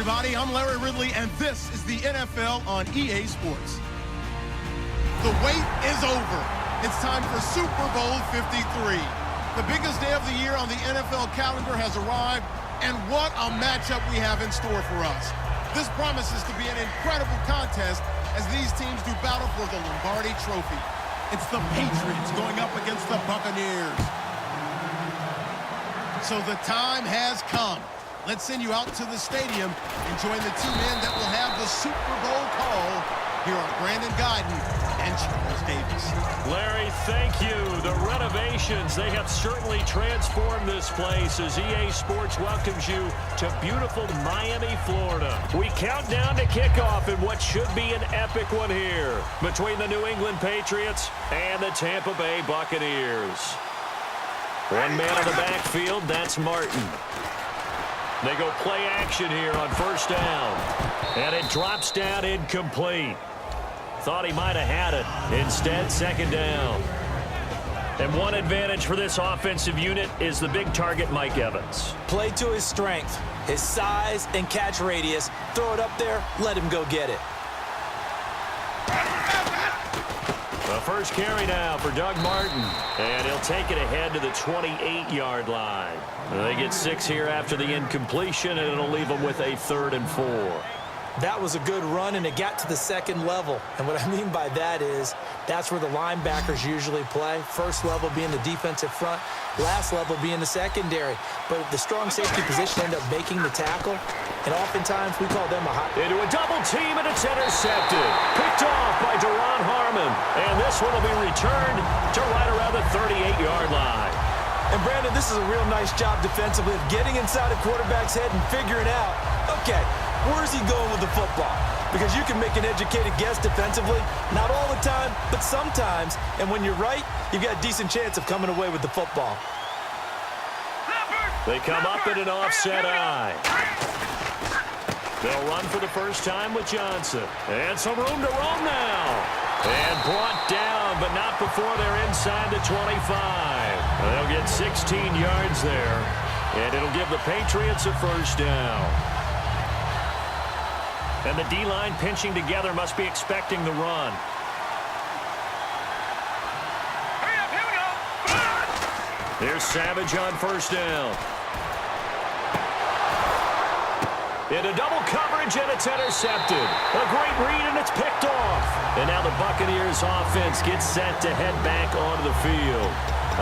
everybody. I'm Larry Ridley, and this is the NFL on EA Sports. The wait is over. It's time for Super Bowl 53. The biggest day of the year on the NFL calendar has arrived, and what a matchup we have in store for us. This promises to be an incredible contest as these teams do battle for the Lombardi Trophy. It's the Patriots going up against the Buccaneers. So the time has come. Let's send you out to the stadium and join the two men that will have the Super Bowl call. Here are Brandon Guyton and Charles Davis. Larry, thank you. The renovations, they have certainly transformed this place as EA Sports welcomes you to beautiful Miami, Florida. We count down to kickoff in what should be an epic one here between the New England Patriots and the Tampa Bay Buccaneers. One man in the backfield, that's Martin. They go play action here on first down. And it drops down incomplete. Thought he might have had it. Instead, second down. And one advantage for this offensive unit is the big target, Mike Evans. Play to his strength, his size and catch radius. Throw it up there, let him go get it. The first carry now for Doug Martin. And he'll take it ahead to the 28-yard line. They get 6 here after the incompletion, and it'll leave them with a 3rd and 4. That was a good run, and it got to the second level. And what I mean by that is that's where the linebackers usually play. First level being the defensive front, last level being the secondary. But the strong safety position ended up making the tackle, and oftentimes we call them a hot. Into a double team, and it's intercepted. Picked off by Duron Harmon. And this one will be returned to right around the 38-yard line. And, Brandon, this is a real nice job defensively of getting inside a quarterback's head and figuring out, okay, where is he going with the football? Because you can make an educated guess defensively, not all the time, but sometimes. And when you're right, you've got a decent chance of coming away with the football. They come up in an offset eye. They'll run for the first time with Johnson. And some room to roam now. And brought down, but not before they're inside the 25. They'll get 16 yards there. And it'll give the Patriots a first down. And the D-line pinching together must be expecting the run. Here's Savage on first down. Into double coverage, and it's intercepted. A great read, and it's picked off. And now the Buccaneers offense gets set to head back onto the field.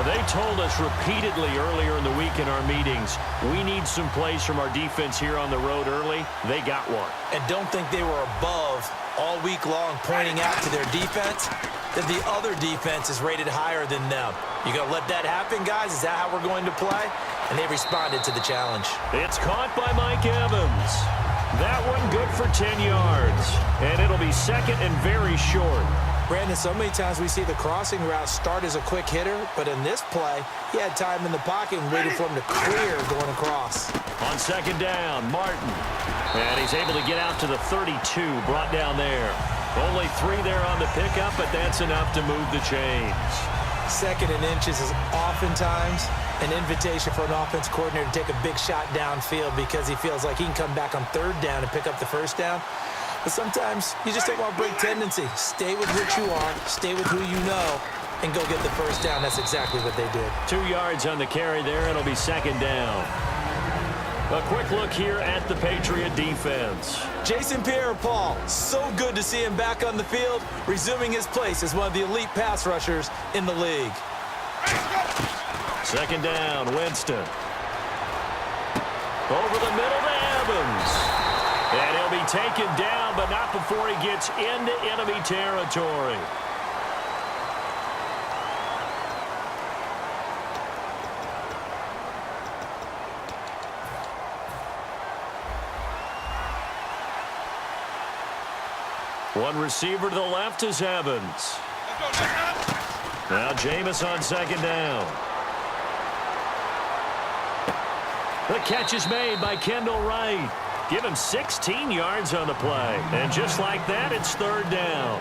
They told us repeatedly earlier in the week in our meetings, we need some plays from our defense here on the road early. They got one. And don't think they were above all week long pointing out to their defense that the other defense is rated higher than them. You going to let that happen, guys? Is that how we're going to play? And they responded to the challenge. It's caught by Mike Evans. That one good for 10 yards. And it'll be second and very short. Brandon, so many times we see the crossing route start as a quick hitter, but in this play, he had time in the pocket and waited for him to clear going across. On second down, Martin. And he's able to get out to the 32, brought down there. Only 3 there on the pickup, but that's enough to move the chains. Second and inches is oftentimes an invitation for an offense coordinator to take a big shot downfield because he feels like he can come back on third down and pick up the first down. But sometimes you just don't want to break tendency. Stay with what you are, stay with who you know, and go get the first down. That's exactly what they did. 2 yards on the carry there. It'll be second down. A quick look here at the Patriot defense. Jason Pierre-Paul, so good to see him back on the field, resuming his place as one of the elite pass rushers in the league. Second down, Winston. Over the middle to Evans. And he'll be taken down, but not before he gets into enemy territory. One receiver to the left is Evans. Now Jameis on second down. The catch is made by Kendall Wright. Give him 16 yards on the play. And just like that, it's third down.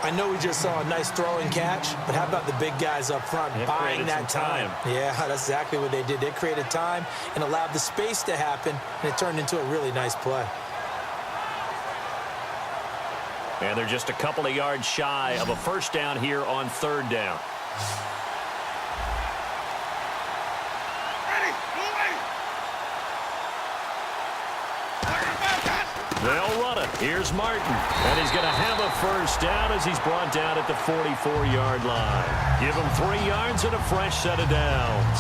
I know we just saw a nice throwing catch, but how about the big guys up front buying that time? Yeah, that's exactly what they did. They created time and allowed the space to happen, and it turned into a really nice play. And they're just a couple of yards shy of a first down here on third down. They'll run it. Here's Martin. And he's going to have a first down as he's brought down at the 44-yard line. Give him 3 yards and a fresh set of downs.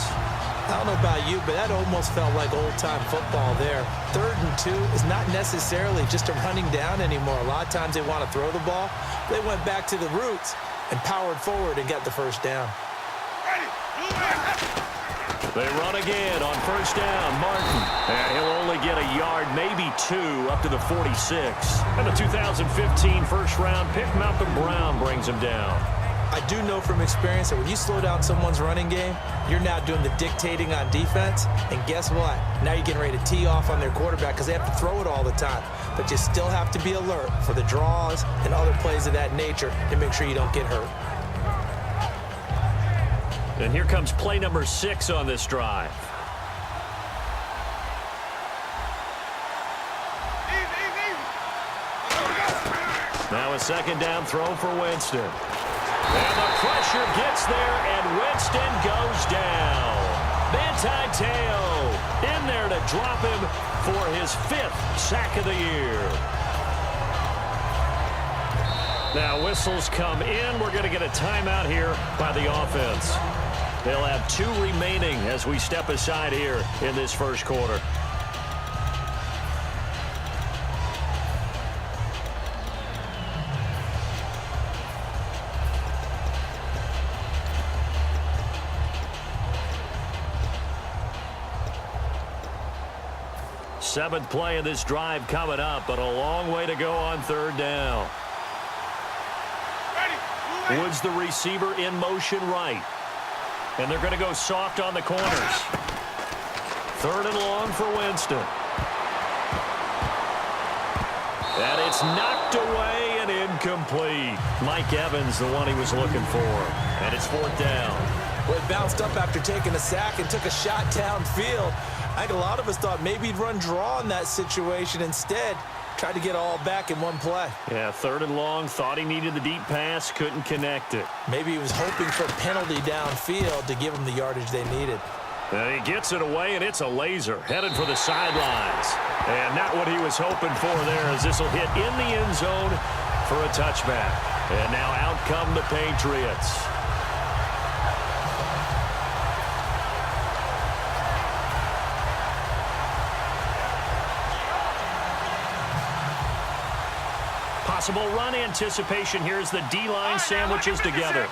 I don't know about you, but that almost felt like old-time football there. 3rd and 2 is not necessarily just a running down anymore. A lot of times they want to throw the ball. They went back to the roots and powered forward and got the first down. They run again on first down. Martin. And he'll only get a yard, maybe 2, up to the 46. And the 2015 first-round pick, Malcolm Brown, brings him down. I do know from experience that when you slow down someone's running game, you're now doing the dictating on defense. And guess what? Now you're getting ready to tee off on their quarterback because they have to throw it all the time. But you still have to be alert for the draws and other plays of that nature to make sure you don't get hurt. And here comes play number 6 on this drive. Now a second down throw for Winston. And the pressure gets there, and Winston goes down. Manti Te'o in there to drop him for his 5th sack of the year. Now whistles come in. We're going to get a timeout here by the offense. They'll have 2 remaining as we step aside here in this first quarter. Seventh play of this drive coming up, but a long way to go on third down. Woods, the receiver, in motion right. And they're going to go soft on the corners. 3rd and long for Winston. And it's knocked away and incomplete. Mike Evans, the one he was looking for. And it's 4th down. Well, it bounced up after taking a sack and took a shot downfield. I think a lot of us thought maybe he'd run draw in that situation. Instead, tried to get all back in one play. Yeah, 3rd and long. Thought he needed the deep pass. Couldn't connect it. Maybe he was hoping for a penalty downfield to give him the yardage they needed. And he gets it away, and it's a laser. Headed for the sidelines. And not what he was hoping for there, as this will hit in the end zone for a touchback. And now out come the Patriots. Possible run anticipation here as the D-line sandwiches together.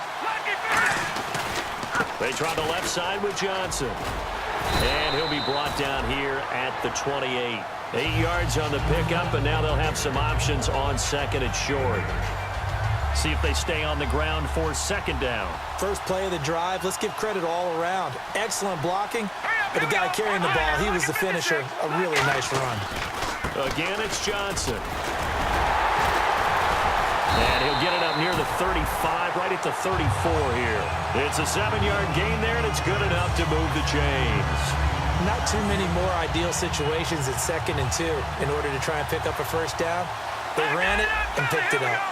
They try the left side with Johnson. And he'll be brought down here at the 28. 8 yards on the pickup, and now they'll have some options on 2nd and short. See if they stay on the ground for 2nd down. First play of the drive. Let's give credit all around. Excellent blocking, but the guy carrying the ball, he was the finisher. A really nice run. Again, it's Johnson. And he'll get it up near the 35, right at the 34 here. It's a 7-yard gain there, and it's good enough to move the chains. Not too many more ideal situations at 2nd and 2 in order to try and pick up a first down. They ran it and picked it up.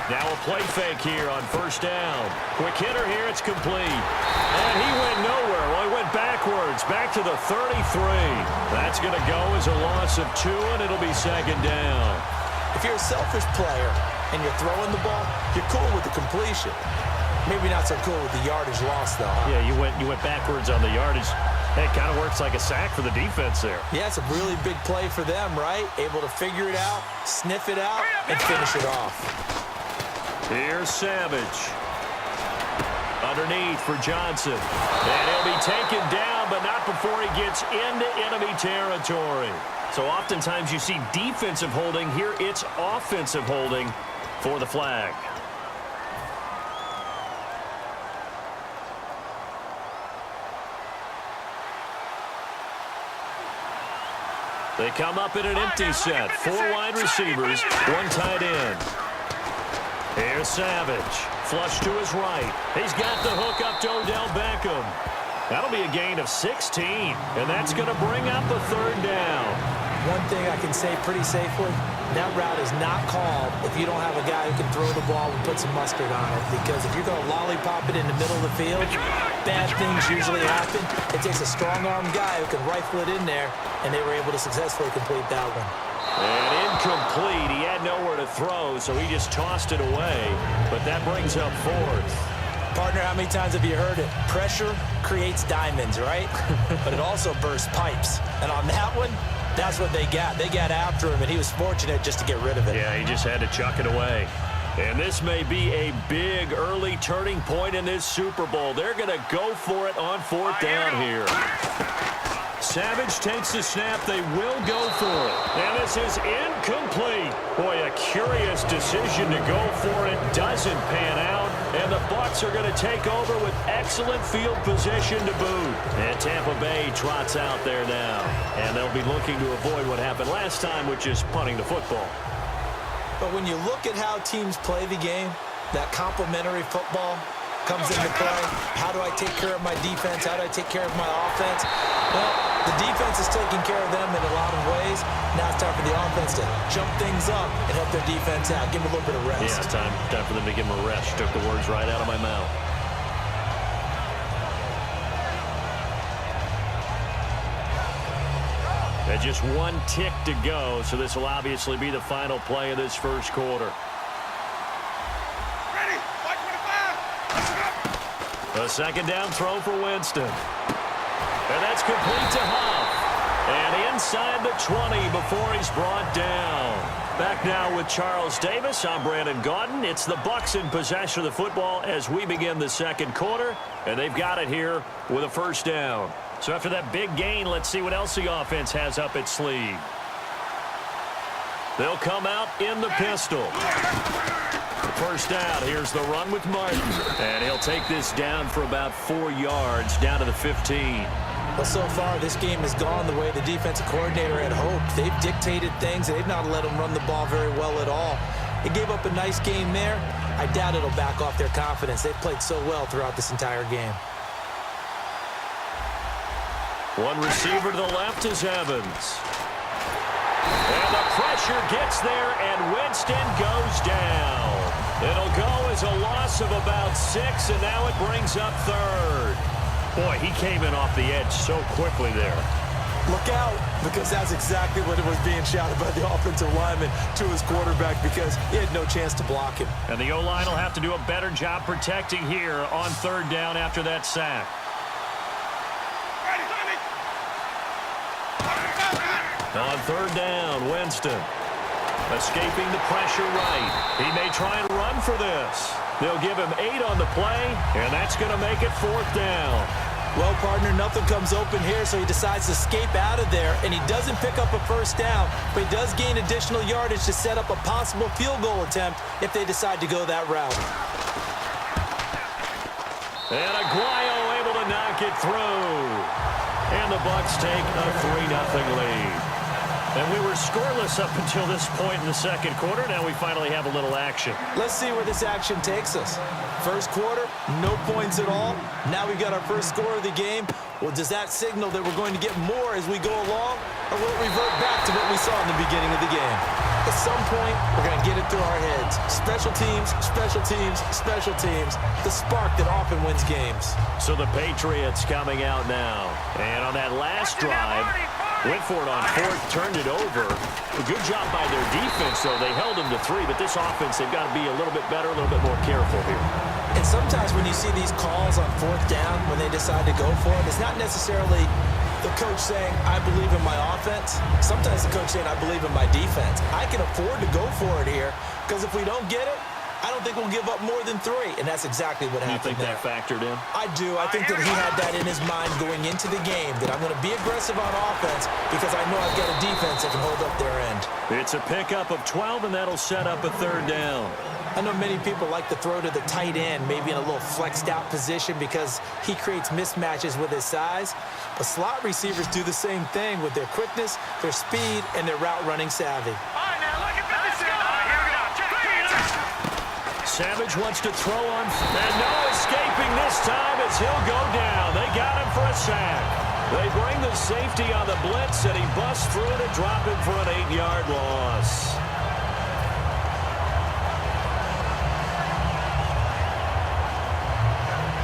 Now a play fake here on first down. Quick hitter here, it's complete. And he went nowhere. Well, he went backwards, back to the 33. That's going to go as a loss of 2, and it'll be 2nd down. If you're a selfish player and you're throwing the ball, you're cool with the completion. Maybe not so cool with the yardage loss, though. Yeah, you went backwards on the yardage. It kind of works like a sack for the defense there. Yeah, it's a really big play for them, right? Able to figure it out, sniff it out, and finish it off. Here's Savage. Underneath for Johnson. And he'll be taken down, but not before he gets into enemy territory. So oftentimes you see defensive holding. Here it's offensive holding for the flag. They come up in an empty set. 4 wide receivers, 1 tight end. Here's Savage. Flush to his right. He's got the hook up to Odell Beckham. That'll be a gain of 16, and that's going to bring up a 3rd down. one thing I can say pretty safely, that route is not called if you don't have a guy who can throw the ball and put some mustard on it. Because if you're going to lollipop it in the middle of the field, bad things usually happen. It takes a strong-armed guy who can rifle it in there, and they were able to successfully complete that one. And incomplete. He had nowhere to throw, so he just tossed it away. But that brings up fourth. Partner, how many times have you heard it? Pressure creates diamonds, right? But it also bursts pipes. And on that one, that's what they got. They got after him, and he was fortunate just to get rid of it. Yeah, he just had to chuck it away. And this may be a big early turning point in this Super Bowl. They're going to go for it on fourth down here. Savage takes the snap. They will go for it. And this is incomplete. Boy, a curious decision to go for it. Doesn't pan out. And the Bucs are going to take over with excellent field position to boot. And Tampa Bay trots out there now. And they'll be looking to avoid what happened last time, which is punting the football. But when you look at how teams play the game, that complementary football comes into play. How do I take care of my defense? How do I take care of my offense? Well, the defense is taking care of them in a lot of ways. Now it's time for the offense to jump things up and help their defense out. Give them a little bit of rest. Yeah, it's time for them to give them a rest. Took the words right out of my mouth. And just one tick to go, so this will obviously be the final play of this first quarter. A second down throw for Winston. And that's complete to Huff. And inside the 20 before he's brought down. Back now with Charles Davis. I'm Brandon Gaudin. It's the Bucs in possession of the football as we begin the second quarter. And they've got it here with a first down. So after that big gain, let's see what else the offense has up its sleeve. They'll come out in the pistol. First down, here's the run with Martin. And he'll take this down for about 4 yards, down to the 15. Well, so far, this game has gone the way the defensive coordinator had hoped. They've dictated things, and they've not let them run the ball very well at all. They gave up a nice game there. I doubt it'll back off their confidence. They've played so well throughout this entire game. One receiver to the left is Evans. And the pressure gets there, and Winston goes down. It'll go as a loss of about 6, and now it brings up third. Boy, he came in off the edge so quickly there. Look out, because that's exactly what it was being shouted by the offensive lineman to his quarterback, because he had no chance to block him. And the O-line will have to do a better job protecting here on third down after that sack. On third down, Winston. Escaping the pressure right. He may try and run for this. They'll give him 8 on the play, and that's going to make it fourth down. Well, partner, nothing comes open here, so he decides to escape out of there, and he doesn't pick up a first down, but he does gain additional yardage to set up a possible field goal attempt if they decide to go that route. And Aguayo able to knock it through. And the Bucs take a 3-0 lead. And we were scoreless up until this point in the second quarter. Now we finally have a little action. Let's see where this action takes us. First quarter, no points at all. Now we've got our first score of the game. Well, does that signal that we're going to get more as we go along? Or will it revert back to what we saw in the beginning of the game? At some point, we're going to get it through our heads. Special teams, special teams, special teams. The spark that often wins games. So the Patriots coming out now. And on that last drive, went for it on fourth, turned it over. A good job by their defense, though. They held them to 3, but this offense, they've got to be a little bit better, a little bit more careful here. And sometimes when you see these calls on fourth down, when they decide to go for it, it's not necessarily the coach saying, I believe in my offense. Sometimes the coach saying, I believe in my defense. I can afford to go for it here, because if we don't get it, I don't think we'll give up more than 3, and that's exactly what happened. You think that factored in? I do. I think that he had that in his mind going into the game, that I'm going to be aggressive on offense because I know I've got a defense that can hold up their end. It's a pickup of 12, and that'll set up a third down. I know many people like to throw to the tight end, maybe in a little flexed out position because he creates mismatches with his size. But slot receivers do the same thing with their quickness, their speed, and their route running savvy. Savage wants to throw on, and no escaping this time as he'll go down. They got him for a sack. They bring the safety on the blitz, and he busts through to drop him for an 8-yard loss.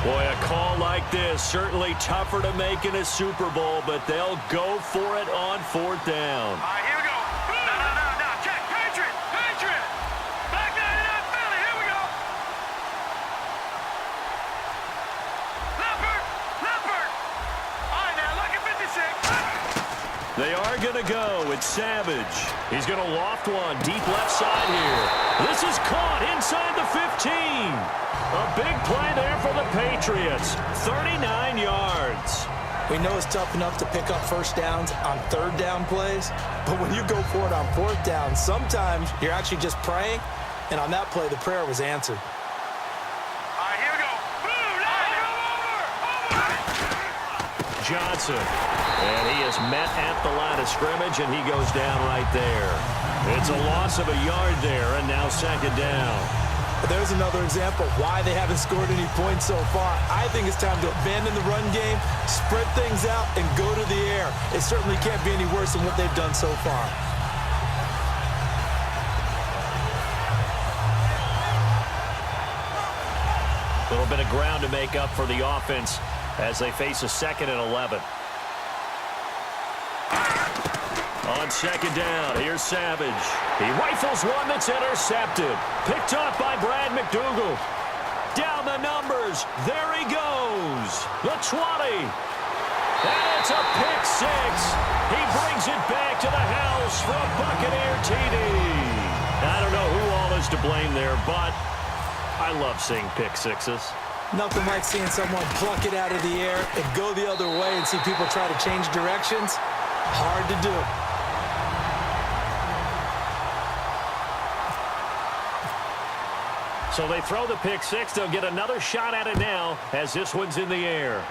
Boy, a call like this, certainly tougher to make in a Super Bowl, but they'll go for it on 4th down. All right, here we go. No. Check. Patriot. Back 99 Philly. Here we go. Leopard. All right, now, look at 56. They are going to go. It's Savage. He's going to loft one deep left side here. This is caught inside the 15. A big play there for the Patriots. 39 yards. We know it's tough enough to pick up first downs on 3rd down plays, but when you go for it on 4th down, sometimes you're actually just praying, and on that play, the prayer was answered. All right, here we go. Boom! Over! Johnson. And he is met at the line of scrimmage, and he goes down right there. It's a loss of a yard there, and now 2nd down. There's another example why they haven't scored any points so far. I think it's time to abandon the run game, spread things out, and go to the air. It certainly can't be any worse than what they've done so far. A little bit of ground to make up for the offense as they face a 2nd and 11. On 2nd down, here's Savage. He rifles one that's intercepted. Picked off by Brad McDougal. Down the numbers. There he goes. The 20. And it's a pick 6. He brings it back to the house for a Buccaneer TD. I don't know who all is to blame there, but I love seeing pick 6s. Nothing like seeing someone pluck it out of the air and go the other way and see people try to change directions. Hard to do. So they throw the pick 6. They'll get another shot at it now as this one's in the air.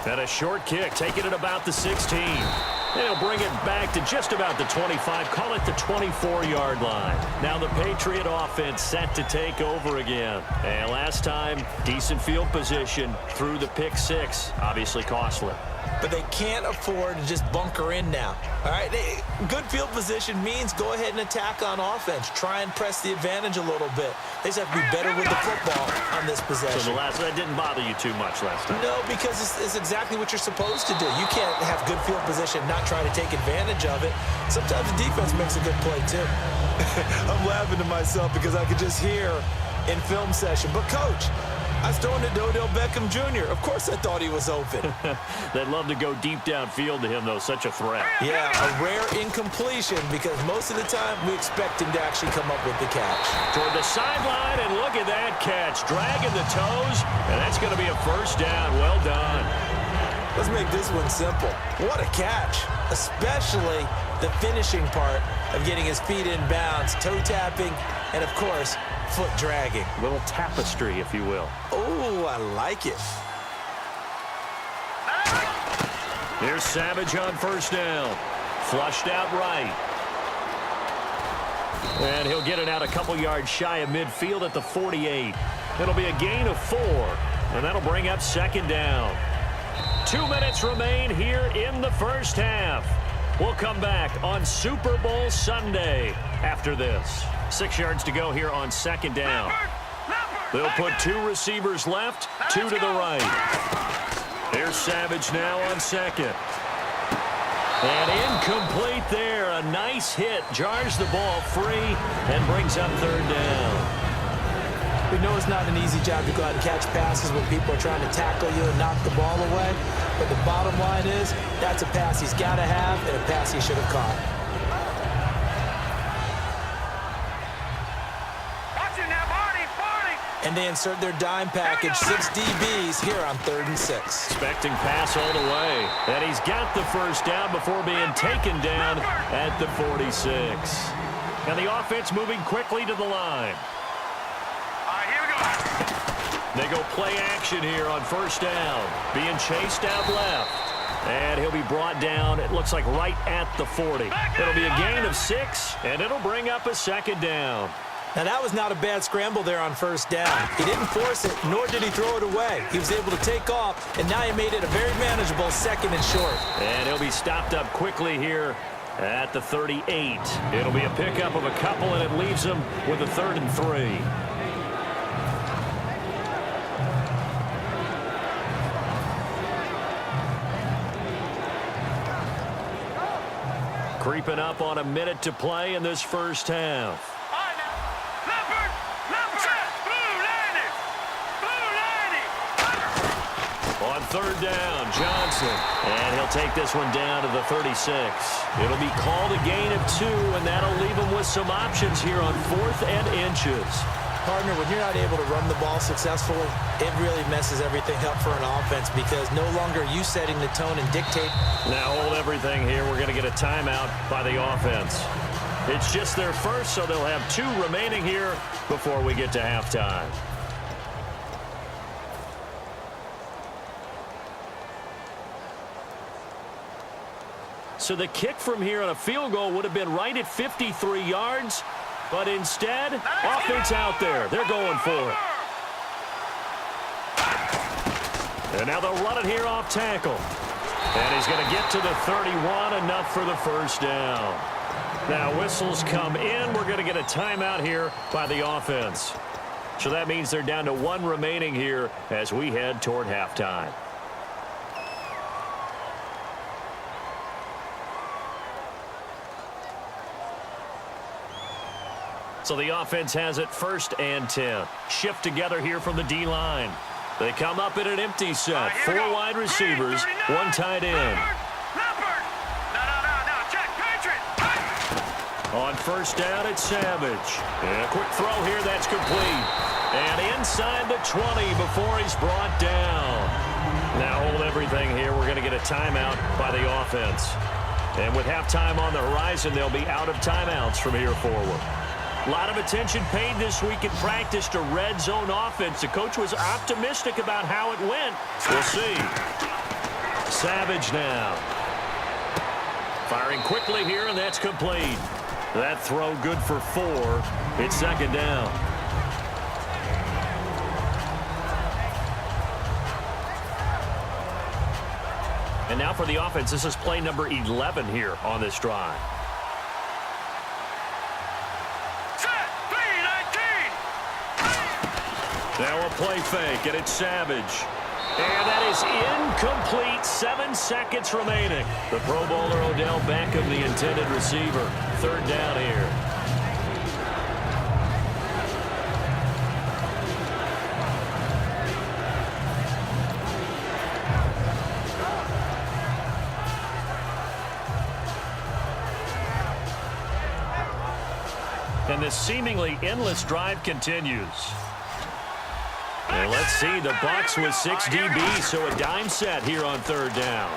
And a short kick, taking it about the 16. They'll bring it back to just about the 25, call it the 24-yard line. Now the Patriot offense set to take over again. And last time, decent field position through the pick 6, obviously costly. But they can't afford to just bunker in now. All right, good field position means go ahead and attack on offense. Try and press the advantage a little bit. They just have to be better with the football on this possession. So that didn't bother you too much last time? No, because it's exactly what you're supposed to do. You can't have good field position, not try to take advantage of it. Sometimes the defense makes a good play, too. I'm laughing to myself because I could just hear in film session. But, Coach, I was throwing to Odell Beckham Jr. Of course I thought he was open. They'd love to go deep downfield to him, though. Such a threat. Yeah, a rare incompletion because most of the time we expect him to actually come up with the catch. Toward the sideline, and look at that catch. Dragging the toes, and that's going to be a 1st down. Well done. Let's make this one simple. What a catch, especially the finishing part of getting his feet in bounds, toe tapping, and, of course, foot dragging. A little tapestry, if you will. Oh, I like it. Here's Savage on 1st down. Flushed out right. And he'll get it out a couple yards shy of midfield at the 48. It'll be a gain of 4, and that'll bring up 2nd down. 2 minutes remain here in the 1st half. We'll come back on Super Bowl Sunday after this. 6 yards to go here on 2nd down. They'll put 2 receivers left, 2 to the right. Here's Savage now on 2nd. And incomplete there. A nice hit. Jars the ball free and brings up 3rd down. We know it's not an easy job to go out and catch passes when people are trying to tackle you and knock the ball away. But the bottom line is that's a pass he's got to have and a pass he should have caught. And they insert their dime package, 6 DBs here on 3rd and 6. Expecting pass all the way. And he's got the 1st down before being taken down at the 46. And the offense moving quickly to the line. All right, here we go. They go play action here on 1st down. Being chased out left. And he'll be brought down, it looks like right at the 40. It'll be a gain of 6, and it'll bring up a 2nd down. Now, that was not a bad scramble there on first down. He didn't force it, nor did he throw it away. He was able to take off, and now he made it a very manageable 2nd and short. And he'll be stopped up quickly here at the 38. It'll be a pickup of a couple, and it leaves him with a 3rd and 3. Creeping up on a minute to play in this first half. On 3rd down, Johnson. And he'll take this one down to the 36. It'll be called a gain of 2, and that'll leave him with some options here on 4th and inches. Partner, when you're not able to run the ball successfully, it really messes everything up for an offense because no longer are you setting the tone and dictate. Now hold everything here. We're going to get a timeout by the offense. It's just their first, so they'll have 2 remaining here before we get to halftime. So the kick from here on a field goal would have been right at 53 yards, but instead, offense out there. They're going for it. And now they'll run it here off tackle. And he's going to get to the 31, enough for the first down. Now whistles come in. We're going to get a timeout here by the offense. So that means they're down to 1 remaining here as we head toward halftime. So the offense has it 1st and 10. Shift together here from the D-line. They come up in an empty set. 4 wide receivers, 1 tight end. On first down, it's Savage. And a quick throw here, that's complete. And inside the 20 before he's brought down. Now hold everything here. We're going to get a timeout by the offense. And with halftime on the horizon, they'll be out of timeouts from here forward. A lot of attention paid this week in practice to red zone offense. The coach was optimistic about how it went. We'll see. Savage now. Firing quickly here, and that's complete. That throw good for 4. It's 2nd down. And now for the offense, this is play number 11 here on this drive. Now a play fake, and it's Savage. And that is incomplete. 7 seconds remaining. The Pro Bowler Odell Beckham, the intended receiver. 3rd down here. And this seemingly endless drive continues. And let's see, the Bucs with 6 DBs, so a dime set here on 3rd down.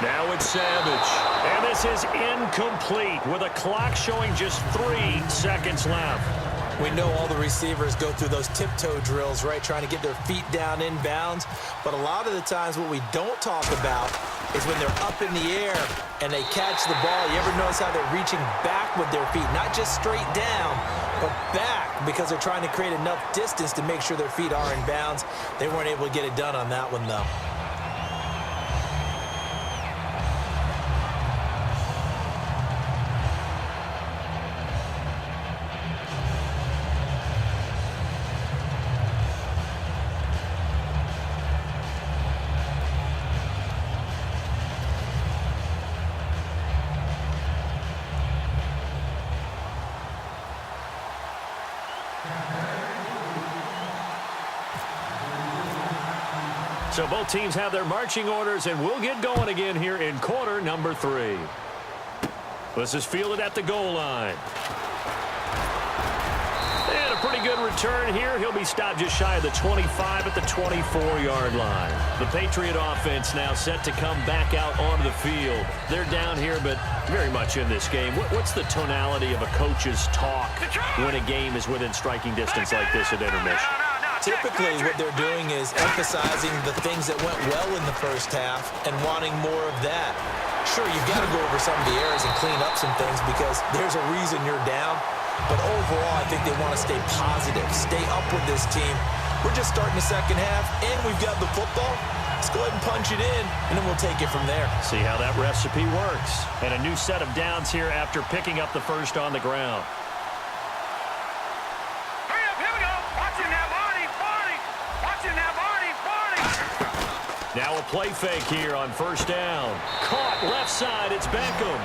Now it's Savage. And this is incomplete with a clock showing just 3 seconds left. We know all the receivers go through those tiptoe drills, right, trying to get their feet down inbounds. But a lot of the times what we don't talk about is when they're up in the air and they catch the ball. You ever notice how they're reaching back with their feet? Not just straight down, but back, because they're trying to create enough distance to make sure their feet are in bounds. They weren't able to get it done on that one, though. So both teams have their marching orders, and we'll get going again here in quarter number 3. This is fielded at the goal line. And a pretty good return here. He'll be stopped just shy of the 25 at the 24-yard line. The Patriot offense now set to come back out onto the field. They're down here, but very much in this game. What's the tonality of a coach's talk when a game is within striking distance like this at intermission? Typically, what they're doing is emphasizing the things that went well in the first half and wanting more of that. Sure, you've got to go over some of the errors and clean up some things because there's a reason you're down. But overall, I think they want to stay positive, stay up with this team. We're just starting the second half, and we've got the football. Let's go ahead and punch it in, and then we'll take it from there. See how that recipe works. And a new set of downs here after picking up the first on the ground. Hurry up, here we go. Watching that body. Watching that body. Now a play fake here on first down. Caught left side, it's Beckham.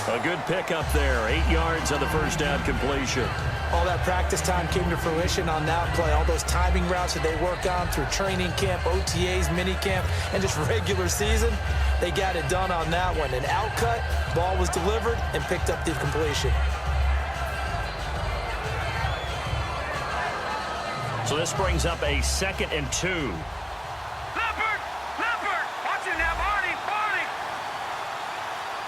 A good pickup there, 8 yards on the first down completion. All that practice time came to fruition on that play. All those timing routes that they work on through training camp, OTAs, minicamp, and just regular season, they got it done on that one. An outcut, ball was delivered, and picked up the completion. So this brings up a 2nd and 2. Leopard. Watching that body.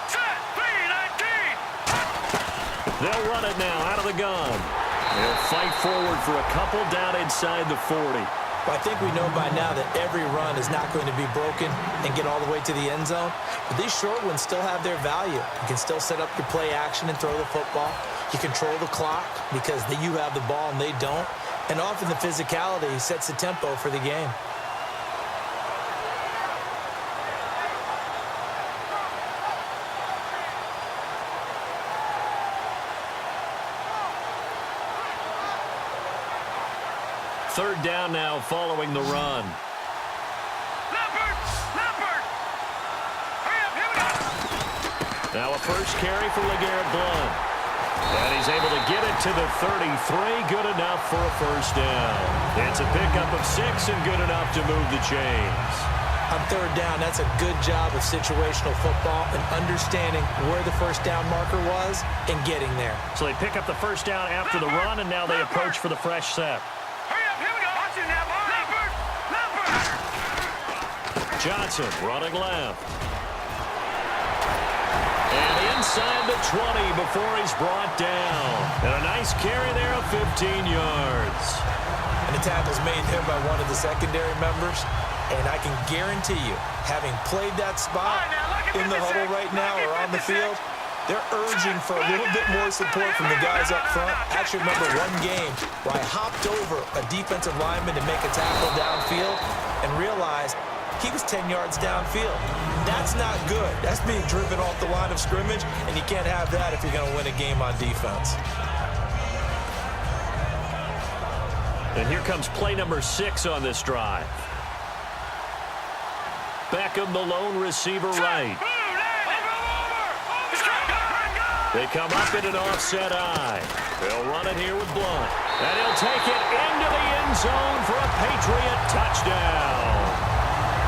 Set. 3-19. They'll run it now out of the gun. They'll fight forward for a couple down inside the 40. Well, I think we know by now that every run is not going to be broken and get all the way to the end zone. But these short ones still have their value. You can still set up your play action and throw the football. You control the clock because you have the ball and they don't. And often the physicality sets the tempo for the game. Third down now following the run. Leopard. Hurry up, here we go. Now a first carry for LeGarrette Blount. And he's able to get it to the 33. Good enough for a first down. It's a pickup of 6 and good enough to move the chains. On third down, that's a good job of situational football and understanding where the first down marker was and getting there. So they pick up the first down after the run, and now they approach for the fresh set. Hurry up, here we go. Watching that body. Leopard. Johnson running left. And inside the 20 before he's brought down. And a nice carry there of 15 yards. And the tackle's made there by one of the secondary members. And I can guarantee you, having played that spot in the huddle right now or on the field, they're urging for a little bit more support from the guys up front. I actually remember one game where I hopped over a defensive lineman to make a tackle downfield and realized he was 10 yards downfield. That's not good. That's being driven off the line of scrimmage, and you can't have that if you're going to win a game on defense. And here comes play number 6 on this drive. Beckham, the lone receiver right. They come up in an offset eye. They'll run it here with Blount. And he'll take it into the end zone for a Patriot touchdown.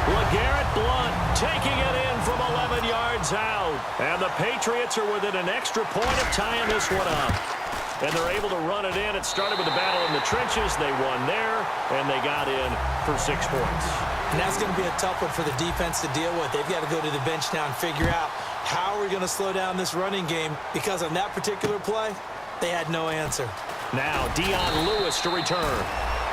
LeGarrette Blount taking it in from 11 yards out. And the Patriots are within an extra point of tying this one up. And they're able to run it in. It started with a battle in the trenches. They won there, and they got in for 6 points. And that's going to be a tough one for the defense to deal with. They've got to go to the bench now and figure out how are we going to slow down this running game, because on that particular play, they had no answer. Now Dion Lewis to return.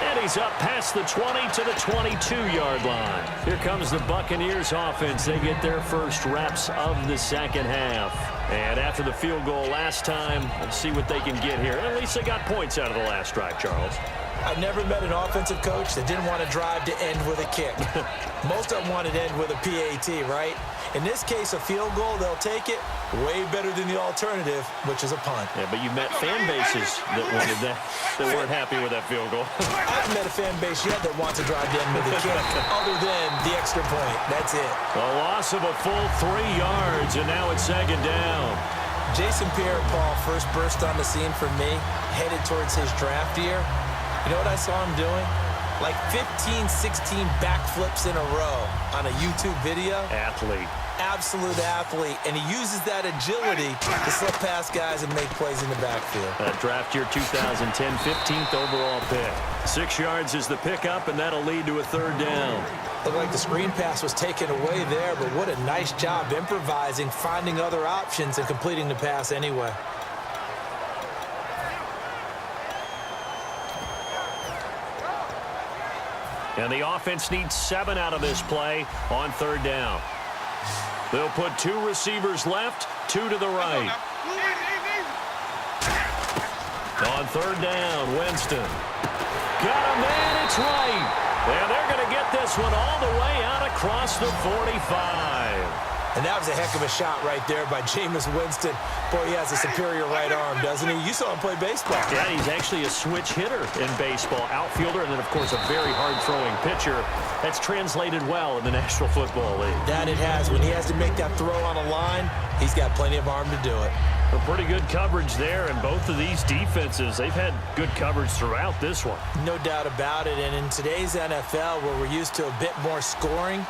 And he's up past the 20 to the 22-yard line. Here comes the Buccaneers offense. They get their first reps of the second half. And after the field goal last time, let's see what they can get here. At least they got points out of the last drive, Charles. I've never met an offensive coach that didn't want to drive to end with a kick. Most of them wanted to end with a PAT, right? In this case, a field goal, they'll take it. Way better than the alternative, which is a punt. Yeah, but you met fan bases that wanted that weren't happy with that field goal. I've met a fan base yet that wants to drive to end with a kick, other than the extra point. That's it. A loss of a full 3 yards, and now it's second down. Jason Pierre-Paul first burst on the scene for me, headed towards his draft year. You know what I saw him doing? Like 15, 16 backflips in a row on a YouTube video. Athlete. Absolute athlete. And he uses that agility to slip past guys and make plays in the backfield. Draft year 2010, 15th overall pick. 6 yards is the pickup, and that'll lead to a third down. Looked like the screen pass was taken away there, but what a nice job improvising, finding other options, and completing the pass anyway. And the offense needs 7 out of this play on third down. They'll put 2 receivers left, 2 to the right. On third down, Winston. Got a man, it's right. And they're going to get this one all the way out across the 45. And that was a heck of a shot right there by Jameis Winston. Boy, he has a superior right arm, doesn't he? You saw him play baseball. Yeah, he's actually a switch hitter in baseball. Outfielder, and then, of course, a very hard-throwing pitcher. That's translated well in the National Football League. That it has. When he has to make that throw on a line, he's got plenty of arm to do it. A pretty good coverage there, and both of these defenses, they've had good coverage throughout this one. No doubt about it. And in today's NFL, where we're used to a bit more scoring,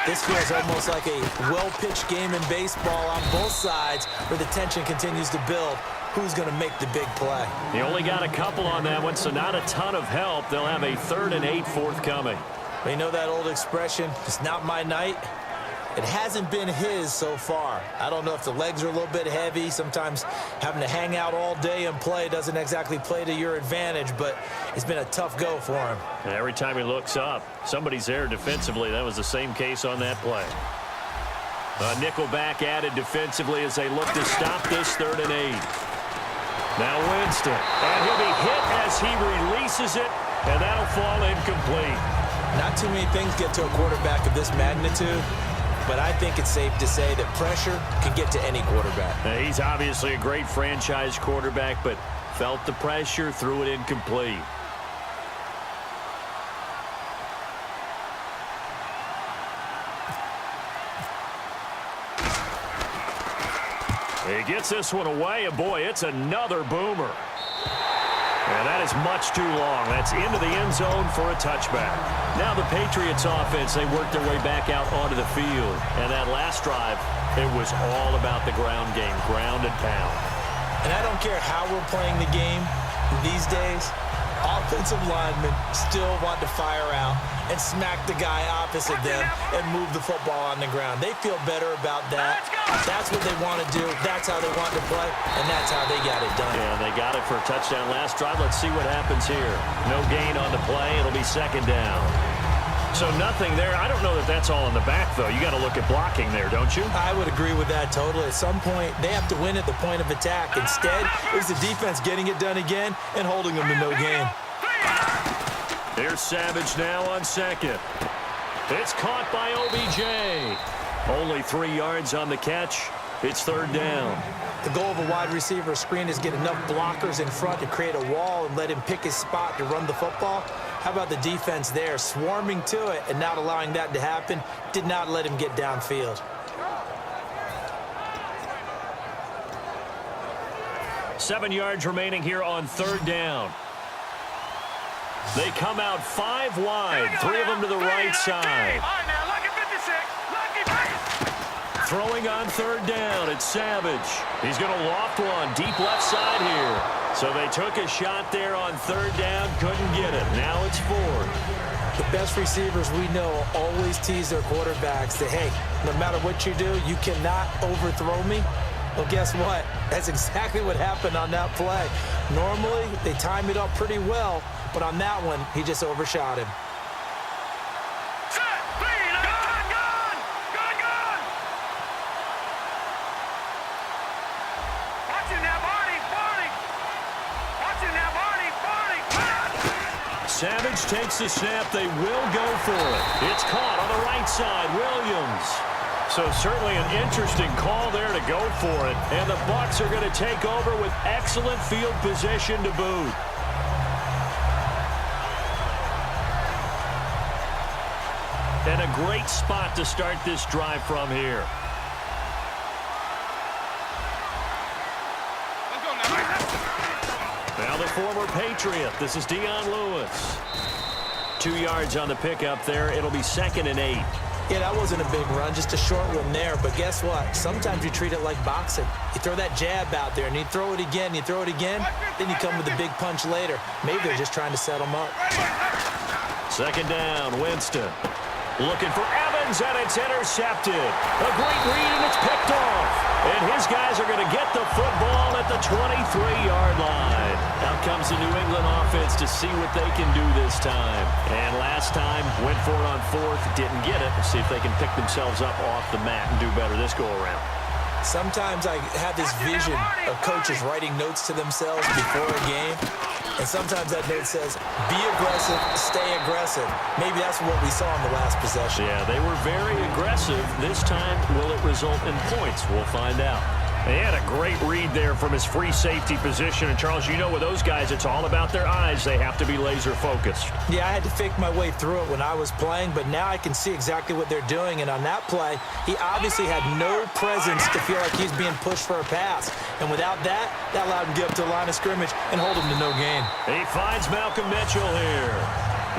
this feels almost like a well-pitched game in baseball on both sides where the tension continues to build. Who's going to make the big play? He only got a couple on that one, so not a ton of help. They'll have a 3rd and 8 forthcoming. You know that old expression, it's not my night? It hasn't been his so far. I don't know if the legs are a little bit heavy. Sometimes having to hang out all day and play doesn't exactly play to your advantage, but it's been a tough go for him. And every time he looks up, somebody's there defensively. That was the same case on that play. A nickelback added defensively as they look to stop this 3rd and 8. Now Winston, and he'll be hit as he releases it, and that'll fall incomplete. Not too many things get to a quarterback of this magnitude, but I think it's safe to say that pressure can get to any quarterback. Now, he's obviously a great franchise quarterback, but felt the pressure, threw it incomplete. He gets this one away, and boy, it's another boomer. And that is much too long. That's into the end zone for a touchback. Now the Patriots offense, they work their way back out onto the field. And that last drive, it was all about the ground game, ground and pound. And I don't care how we're playing the game these days, offensive linemen still want to fire out and smack the guy opposite them and move the football on the ground. They feel better about that. That's what they want to do. That's how they want to play, and that's how they got it done. Yeah, they got it for a touchdown last drive. Let's see what happens here. No gain on the play. It'll be 2nd down. So nothing there. I don't know that that's all in the back, though. You got to look at blocking there, don't you? I would agree with that totally. At some point, they have to win at the point of attack. Instead, it's the defense getting it done again and holding them to no gain. Here's Savage now on 2nd. It's caught by OBJ. Only 3 yards on the catch. It's 3rd down. The goal of a wide receiver screen is get enough blockers in front to create a wall and let him pick his spot to run the football. How about the defense there, swarming to it and not allowing that to happen? Did not let him get downfield. 7 yards remaining here on 3rd down. They come out 5 wide, 3 of them to the right side. Throwing on 3rd down, it's Savage. He's going to loft one deep left side here. So they took a shot there on 3rd down, couldn't get it. Now it's 4th. The best receivers we know always tease their quarterbacks that, hey, no matter what you do, you cannot overthrow me. Well, guess what? That's exactly what happened on that play. Normally, they time it up pretty well, but on that one, he just overshot him. Savage takes the snap. They will go for it. It's caught on the right side. Williams. So certainly an interesting call there to go for it. And the Bucs are going to take over with excellent field position to boot. And a great spot to start this drive from here. Now the former Patriot. This is Dion Lewis. 2 yards on the pickup there. It'll be 2nd and 8. Yeah, that wasn't a big run, just a short one there. But guess what? Sometimes you treat it like boxing. You throw that jab out there, and you throw it again, then you come with a big punch later. Maybe they're just trying to set them up. 2nd down, Winston. Looking for Evans, and it's intercepted. A great read, and it's picked off. And his guys are going to get the football at the 23-yard line. Out comes the New England offense to see what they can do this time. And last time, went for it on 4th, didn't get it. Let's see if they can pick themselves up off the mat and do better this go-around. Sometimes I have this vision of coaches writing notes to themselves before a game, and sometimes that note says, be aggressive, stay aggressive. Maybe that's what we saw in the last possession. Yeah, they were very aggressive. This time, will it result in points? We'll find out. He had a great read there from his free safety position. And, Charles, you know with those guys, it's all about their eyes. They have to be laser-focused. Yeah, I had to fake my way through it when I was playing, but now I can see exactly what they're doing. And on that play, he obviously had no presence to feel like he's being pushed for a pass. And without that, that allowed him to get up to the line of scrimmage and hold him to no gain. He finds Malcolm Mitchell here.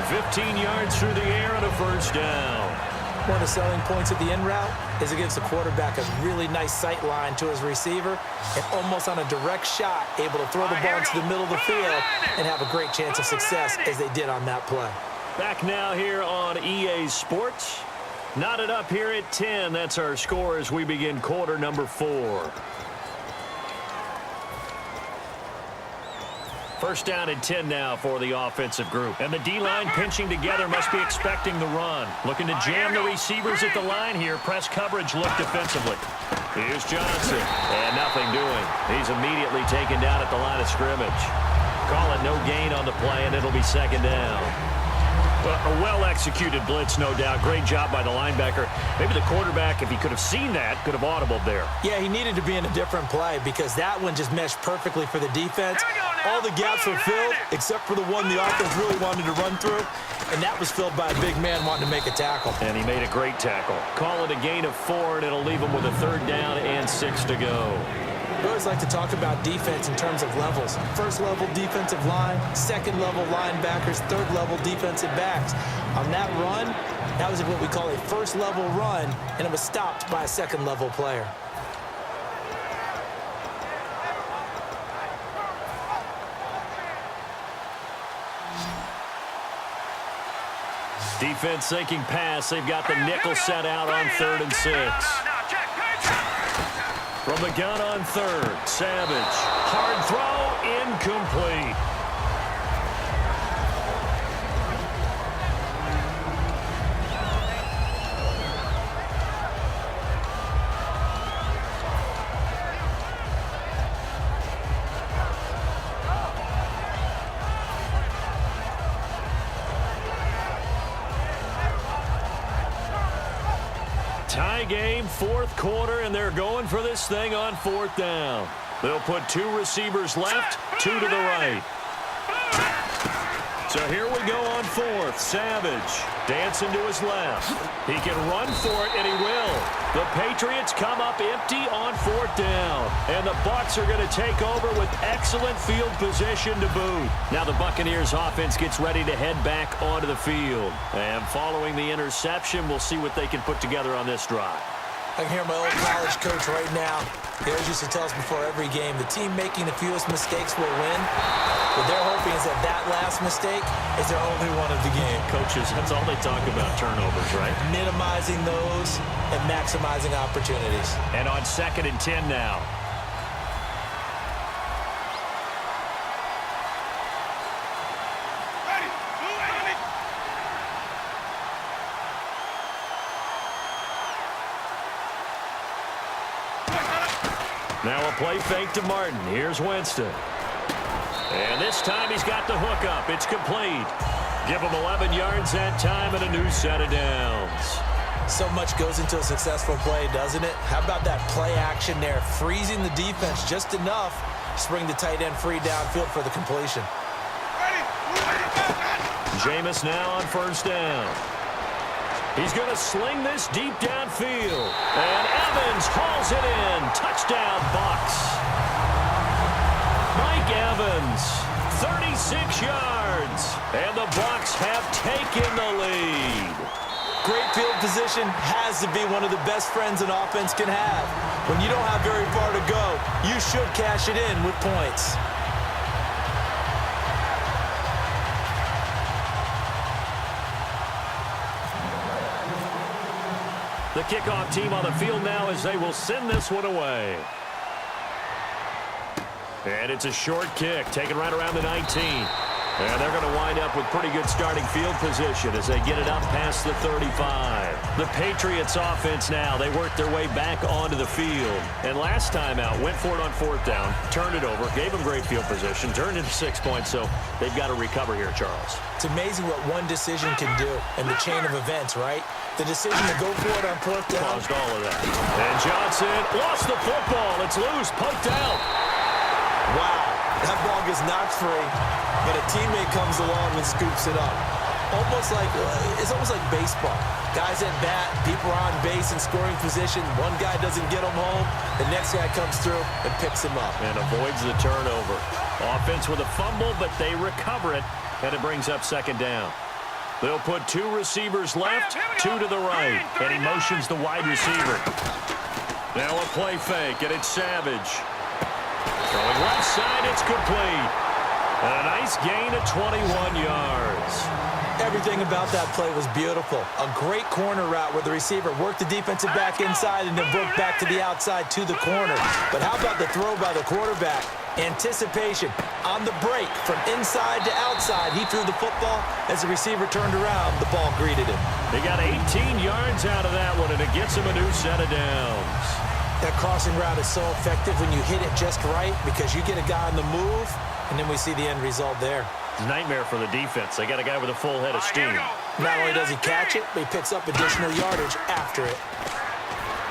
15 yards through the air on a first down. One of the selling points of the in route is it gives the quarterback a really nice sight line to his receiver and almost on a direct shot able to throw the ball into the middle of the field and have a great chance of success as they did on that play. Back now here on EA Sports. Knotted up here at 10. That's our score as we begin quarter number 4. First down and 10 now for the offensive group. And the D-line pinching together must be expecting the run. Looking to jam the receivers at the line here. Press coverage look defensively. Here's Johnson. And nothing doing. He's immediately taken down at the line of scrimmage. Call it no gain on the play, and it'll be second down. A well-executed blitz, no doubt. Great job by the linebacker. Maybe the quarterback, if he could have seen that, could have audibled there. Yeah, he needed to be in a different play because that one just meshed perfectly for the defense. All the gaps were filled except for the one the offense really wanted to run through, and that was filled by a big man wanting to make a tackle. And he made a great tackle. Call it a gain of 4, and it'll leave him with a third down and 6 to go. We always like to talk about defense in terms of levels. First-level defensive line, second-level linebackers, third-level defensive backs. On that run, that was what we call a first-level run, and it was stopped by a second-level player. Defense sinking pass. They've got the nickel set out on 3rd and 6. From the gun on 3rd, Savage. Hard throw, incomplete. Tie game, 4th quarter, and they're going for this thing on 4th down. They'll put 2 receivers left, 2 to the right. So here we go on 4th. Savage dancing to his left. He can run for it, and he will. The Patriots come up empty on 4th down. And the Bucs are going to take over with excellent field position to boot. Now the Buccaneers offense gets ready to head back onto the field. And following the interception, we'll see what they can put together on this drive. I can hear my old college coach right now. He always used to tell us before every game, the team making the fewest mistakes will win. What they're hoping is that that last mistake is their only one of the game. Coaches, that's all they talk about, turnovers, right? Minimizing those and maximizing opportunities. And on 2nd and 10 now. Now a play fake to Martin. Here's Winston. And this time he's got the hook up. It's complete. Give him 11 yards that time and a new set of downs. So much goes into a successful play, doesn't it? How about that play action there? Freezing the defense just enough to bring the tight end free downfield for the completion. Jameis now on 1st down. He's going to sling this deep downfield. And Evans hauls it in. Touchdown, Bucs. Mike Evans, 36 yards. And the Bucs have taken the lead. Great field position has to be one of the best friends an offense can have. When you don't have very far to go, you should cash it in with points. The kickoff team on the field now as they will send this one away. And it's a short kick, taken right around the 19. And they're going to wind up with pretty good starting field position as they get it up past the 35. The Patriots offense now, they work their way back onto the field. And last time out, went for it on 4th down, turned it over, gave them great field position, turned into 6 points, so they've got to recover here, Charles. It's amazing what one decision can do in the chain of events, right? The decision to go for it on 4th down. Caused all of that. And Johnson lost the football. It's loose, poked out. Wow, that ball gets knocked free, but a teammate comes along and scoops it up. It's almost like baseball. Guys at bat, people are on base in scoring position. One guy doesn't get him home. The next guy comes through and picks him up. And avoids the turnover. Offense with a fumble, but they recover it, and it brings up 2nd down. They'll put 2 receivers left, 2 to the right, and he motions the wide receiver. Now a play fake, and it's Savage. Throwing left side, it's complete. And a nice gain of 21 yards. Everything about that play was beautiful. A great corner route where the receiver worked the defensive back inside and then broke back to the outside to the corner. But how about the throw by the quarterback? Anticipation on the break from inside to outside. He threw the football. As the receiver turned around, the ball greeted him. They got 18 yards out of that one, and it gets him a new set of downs. That crossing route is so effective when you hit it just right because you get a guy on the move, and then we see the end result there. Nightmare for the defense. They got a guy with a full head of steam. Not only does he catch it, but he picks up additional yardage after it.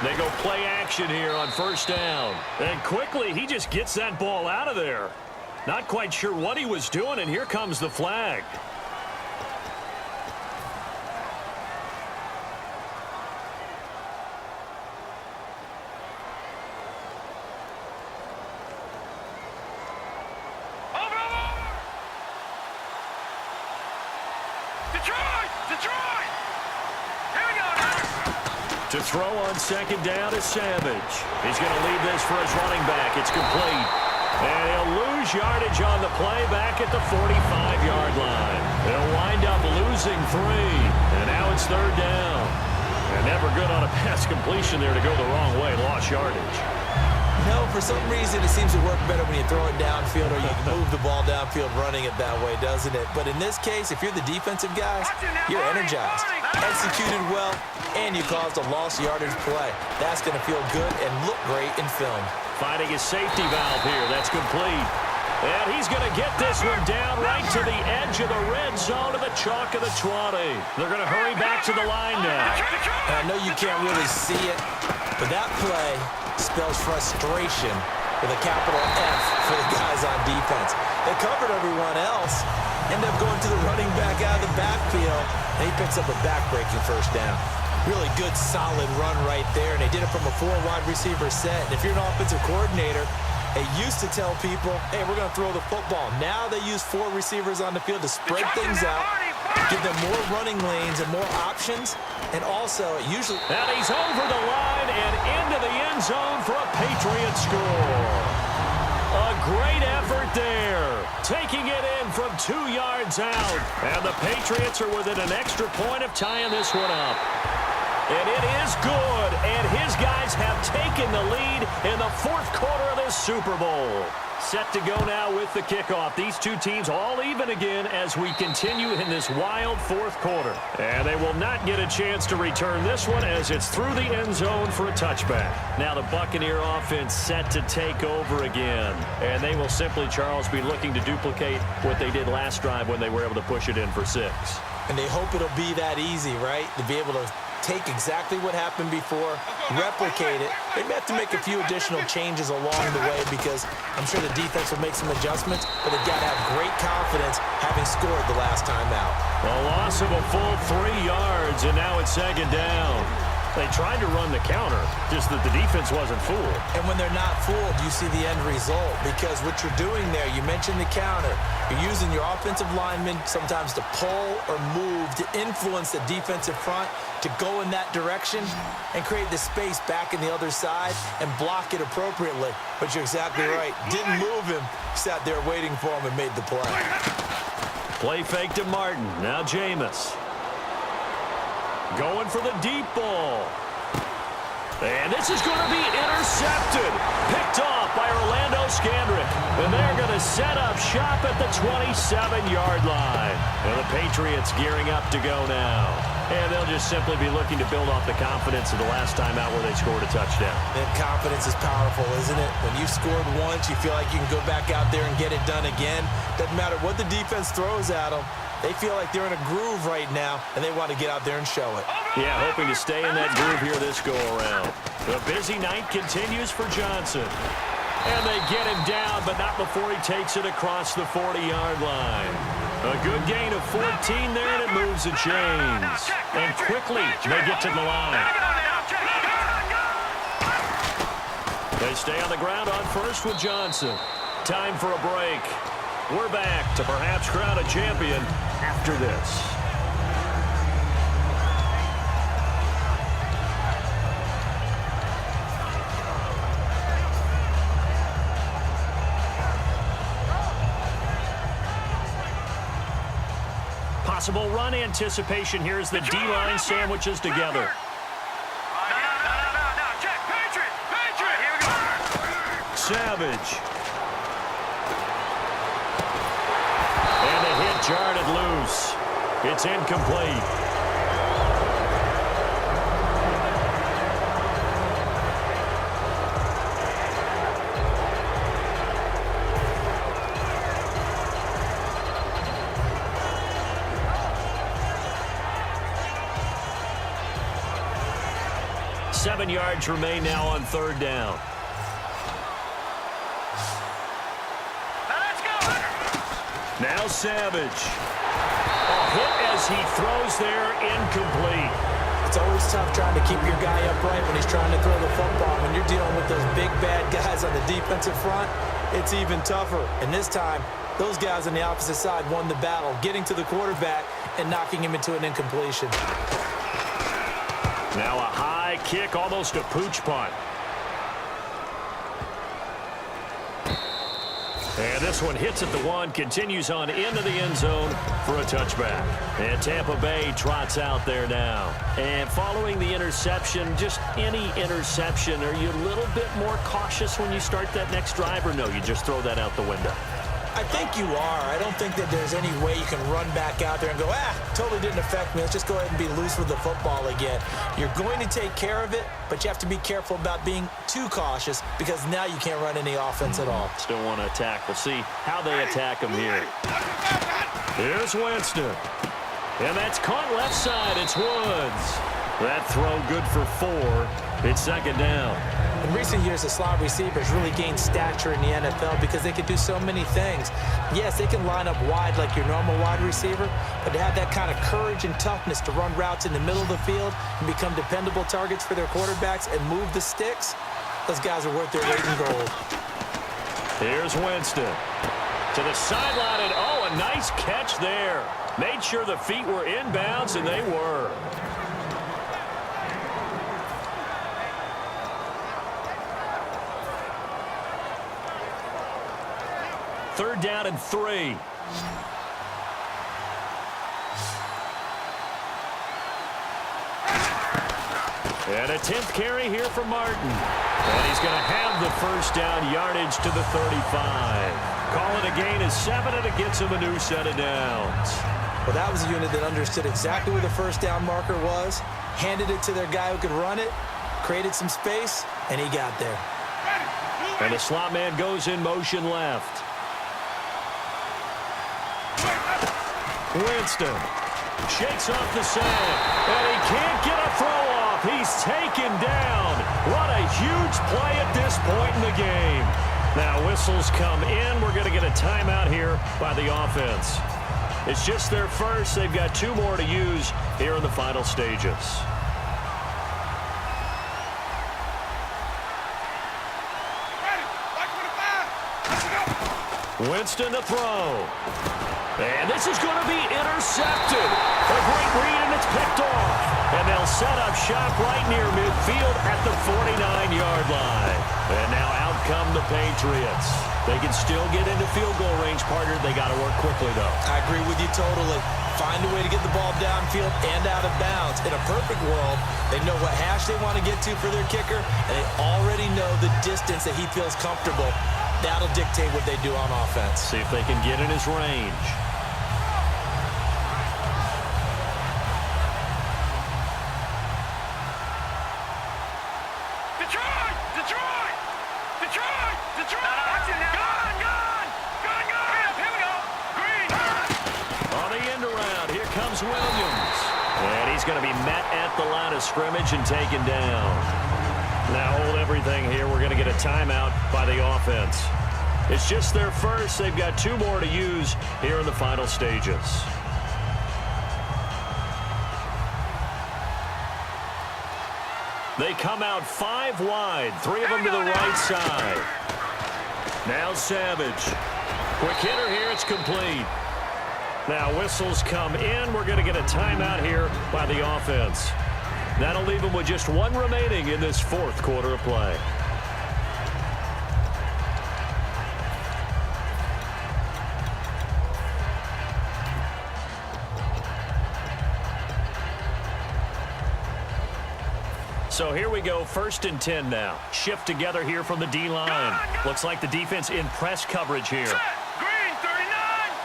They go play action here on 1st down. And quickly, he just gets that ball out of there. Not quite sure what he was doing, and here comes the flag. Detroit! Here we go now. To throw on 2nd down is Savage. He's going to leave this for his running back. It's complete. And he'll lose yardage on the play back at the 45-yard line. They'll wind up losing 3. And now it's 3rd down. And never good on a pass completion there to go the wrong way. Lost yardage. No, for some reason it seems to work better when you throw it downfield or you move the ball downfield running it that way, doesn't it? But in this case, if you're the defensive guys, you're energized, executed well, and you caused a lost yardage play. That's going to feel good and look great in film. Finding his safety valve here. That's complete. And he's going to get this one down right to the edge of the red zone of the chalk of the 20. They're going to hurry back to the line now. And I know you can't really see it, but that play spells frustration with a capital F for the guys on defense. They covered everyone else, end up going to the running back out of the backfield, and he picks up a back-breaking 1st down. Really good, solid run right there, and they did it from a 4-wide receiver set. And if you're an offensive coordinator, they used to tell people, hey, we're going to throw the football. Now they use 4 receivers on the field to spread things out, give them more running lanes and more options, and also usually... And he's over the line and into the end zone for a Patriots score. A great effort there, taking it in from 2 yards out. And the Patriots are within an extra point of tying this one up. And it is good, and his guys have taken the lead in the 4th quarter of this Super Bowl. Set to go now with the kickoff. These two teams all even again as we continue in this wild 4th quarter. And they will not get a chance to return this one as it's through the end zone for a touchback. Now the Buccaneer offense set to take over again. And they will simply, Charles, be looking to duplicate what they did last drive when they were able to push it in for 6. And they hope it'll be that easy, right? To be able to take exactly what happened before, replicate it. They may have to make a few additional changes along the way because I'm sure the defense will make some adjustments, but they've got to have great confidence having scored the last time out. A loss of a full 3 yards, and now it's 2nd down. They tried to run the counter, just that the defense wasn't fooled. And when they're not fooled, you see the end result because what you're doing there, you mentioned the counter. You're using your offensive linemen sometimes to pull or move to influence the defensive front to go in that direction and create the space back in the other side and block it appropriately. But you're exactly right. Didn't move him. Sat there waiting for him and made the play. Play fake to Martin. Now Jameis. Going for the deep ball. And this is going to be intercepted. Picked off by Orlando Scandrick. And they're going to set up shop at the 27-yard line. And the Patriots gearing up to go now. And they'll just simply be looking to build off the confidence of the last time out where they scored a touchdown. And confidence is powerful, isn't it? When you've scored once, you feel like you can go back out there and get it done again. Doesn't matter what the defense throws at them. They feel like they're in a groove right now, and they want to get out there and show it. Yeah, hoping to stay in that groove here this go-around. The busy night continues for Johnson. And they get him down, but not before he takes it across the 40-yard line. A good gain of 14 there, and it moves the chains. And quickly, they get to the line. They stay on the ground on first with Johnson. Time for a break. We're back to perhaps crown a champion after this. Possible run anticipation here as the D-line sandwiches together. Check, Patriot! Here we go. Savage. And the hit jarred it loose. It's incomplete. Seven yards remain now on third down. Now Savage. A hit as he throws there, incomplete. It's always tough trying to keep your guy upright when he's trying to throw the football. When you're dealing with those big, bad guys on the defensive front, it's even tougher. And this time, those guys on the opposite side won the battle, getting to the quarterback and knocking him into an incompletion. Now a high kick, almost a pooch punt. And this one hits at the one, continues on into the end zone for a touchback. And Tampa Bay trots out there now. And following the interception, just any interception, are you a little bit more cautious when you start that next drive, or no, you just throw that out the window? I think you are. I don't think that there's any way you can run back out there and go, totally didn't affect me. Let's just go ahead and be loose with the football again. You're going to take care of it, but you have to be careful about being too cautious because now you can't run any offense at all. Still want to attack. We'll see how they attack him here. Here's Winston. And that's caught left side. It's Woods. That throw good for 4. It's second down. In recent years, the slot receivers really gained stature in the NFL because they can do so many things. Yes, they can line up wide like your normal wide receiver, but to have that kind of courage and toughness to run routes in the middle of the field and become dependable targets for their quarterbacks and move the sticks, those guys are worth their weight in gold. Here's Winston. To the sideline, and a nice catch there. Made sure the feet were inbounds, and they were. Third down and 3. And a 10th carry here for Martin. And he's going to have the first down yardage to the 35. Call it a gain of 7, and it gets him a new set of downs. Well, that was a unit that understood exactly where the first down marker was, handed it to their guy who could run it, created some space, and he got there. And the slot man goes in motion left. Winston shakes off the sand, and he can't get a throw off. He's taken down. What a huge play at this point in the game. Now whistles come in. We're going to get a timeout here by the offense. It's just their first. They've got 2 more to use here in the final stages. Winston to throw. And this is going to be intercepted. A great read, and it's picked off. And they'll set up shop right near midfield at the 49-yard line. And now out come the Patriots. They can still get into field goal range, partner. They got to work quickly, though. I agree with you totally. find a way to get the ball downfield and out of bounds. In a perfect world, they know what hash they want to get to for their kicker, and they already know the distance that he feels comfortable. That'll dictate what they do on offense. See if they can get in his range. Detroit! Detroit! Detroit! Detroit! Watch it now. Gone! Gone! Gone! Gone! Here we go. Green! On the end around, here comes Williams. And he's going to be met at the line of scrimmage and taken down. Now hold everything here. We're going to get a timeout by the offense. It's just their first. They've got 2 more to use here in the final stages. They come out 5 wide, 3 of them to the right side. Now Savage. Quick hitter here, it's complete. Now whistles come in. We're going to get a timeout here by the offense. That'll leave them with just 1 remaining in this 4th quarter of play. So here we go, 1st and 10 now. Shift together here from the D-line. Looks like the defense in press coverage here. Green, 39!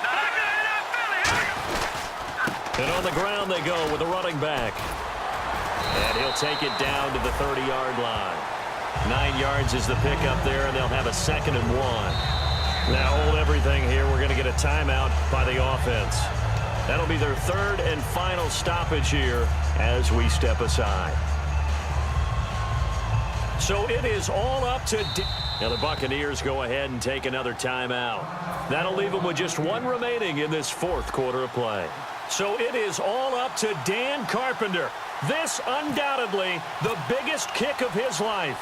Back 99, Philly! And on the ground they go with the running back. And he'll take it down to the 30-yard line. 9 yards is the pickup there, and they'll have a 2nd and 1. Now hold everything here. We're going to get a timeout by the offense. That'll be their 3rd and final stoppage here as we step aside. So it is all up to... Now the Buccaneers go ahead and take another timeout. That'll leave them with just 1 remaining in this 4th quarter of play. So it is all up to Dan Carpenter. This undoubtedly the biggest kick of his life.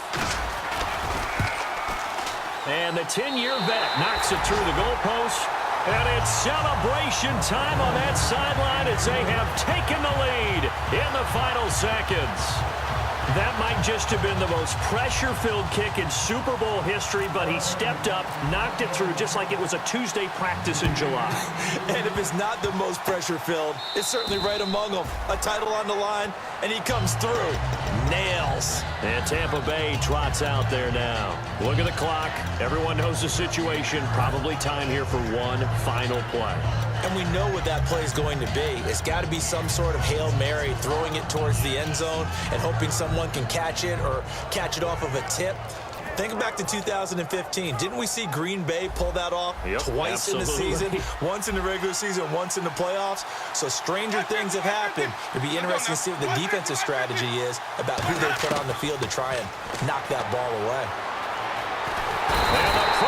And the 10-year vet knocks it through the goalpost. And it's celebration time on that sideline as they have taken the lead in the final seconds. That might just have been the most pressure-filled kick in Super Bowl history, but he stepped up, knocked it through just like it was a Tuesday practice in July. And if it's not the most pressure-filled, it's certainly right among them. A title on the line, and he comes through. Nails. And Tampa Bay trots out there now. Look at the clock. Everyone knows the situation. Probably time here for 1 final play. And we know what that play is going to be. It's got to be some sort of Hail Mary, throwing it towards the end zone and hoping someone can catch it or catch it off of a tip. Think back to 2015. Didn't we see Green Bay pull that off twice in the season? Once in the regular season, once in the playoffs. So stranger things have happened. It'd be interesting to see what the defensive strategy is about who they put on the field to try and knock that ball away.